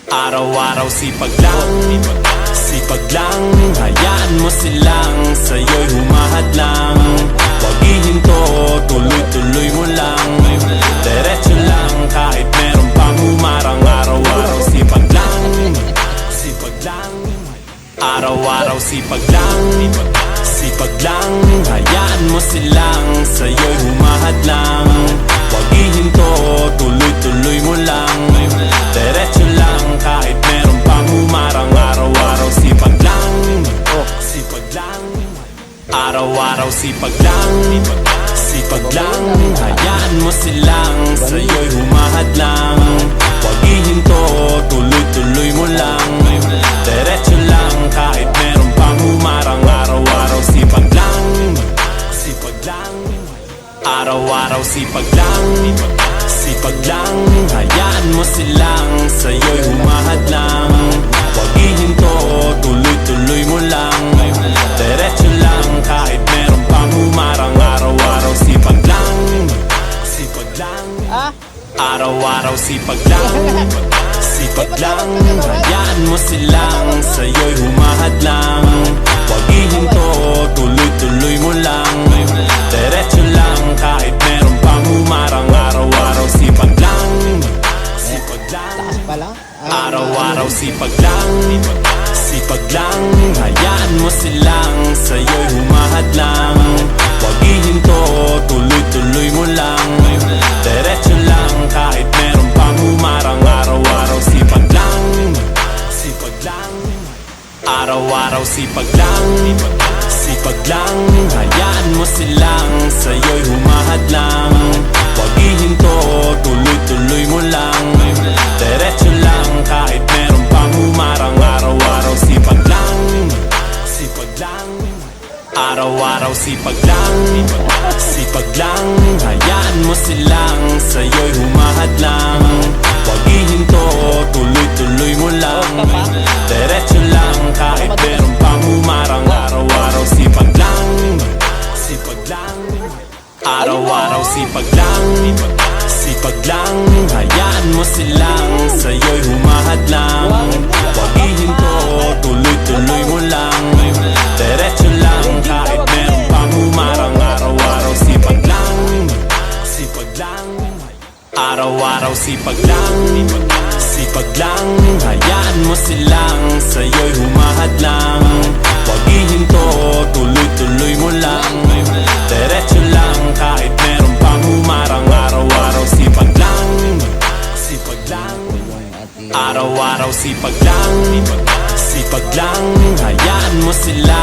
Araw-araw sipag lang, sipag lang. Hayaan mo silang sa'yo'y humahad lang. Huwag ihinto, tuloy-tuloy mo lang. Diretso lang kahit meron pang humarang. Araw-araw sipag lang, sipag lang. Araw-araw sipag lang, sipag lang. Hayaan mo silang sa'yo'y humahad lang. Huwag ihinto, tuloy-tuloy mo lang. Diretso lang kahit meron pang humarang. Araw-araw sipag lang, sipag lang. Araw-araw sipag lang, sipag lang. Hayaan mo silang sa'yo'y humahad lang. Huwag ihinto, tuloy-tuloy mo lang. Diretso lang kahit meron pang humarang. Araw-araw sipag lang, sipag lang. Araw-araw sipag lang, sipag lang. Hayaan mo silang sa'yo'y humahad lang. Huwag ihinto, tuloy-tuloy mo lang. Diretso lang kahit meron pang humarang. Araw-araw sipag lang, sipag lang. Araw-araw sipag lang, sipag lang. Hayaan mo silang sa'yo'y humahad lang. Huwag ihinto, tuloy-tuloy mo lang. Diretso lang kahit meron pang humarang. Araw-araw sipag lang, sipag lang. Araw-araw sipag lang, sipag lang. Hayaan mo silang sa'yo'y humahad lang. Huwag ihinto, tuloy-tuloy mo lang. Diretso lang kahit meron pang humarang. Araw-araw sipag lang, sipag lang. Araw-araw sipag lang, sipag lang. Hayaan mo silang sa'yo'y humahad lang. Huwag ihinto, tuloy-tuloy mo lang. Diretso lang kahit meron pang humarang. Araw-araw sipag lang, sipag lang. Araw-araw sipag lang, sipag lang. Hayaan mo silang sa'yo'y humahad lang. Huwag ihinto, tuloy-tuloy mo lang. Diretso lang kahit meron pang humarang. Araw-araw sipag lang, sipag lang. Araw-araw sipag lang, sipag lang. Hayaan mo silang sa'yo'y humahad lang. Huwag ihinto, tuloy-tuloy mo lang. Diretso lang kahit meron pang humarang. Araw-araw sipag lang, sipag lang. Araw-araw sipag lang, sipag lang. Hayaan mo silang sa'yo'y humahad lang. Huwag ihinto, tuloy-tuloy mo lang. Diretso lang kahit meron pang humarang. Araw-araw sipag lang, sipag lang. Araw-araw sipag lang, sipag lang. Hayaan mo sila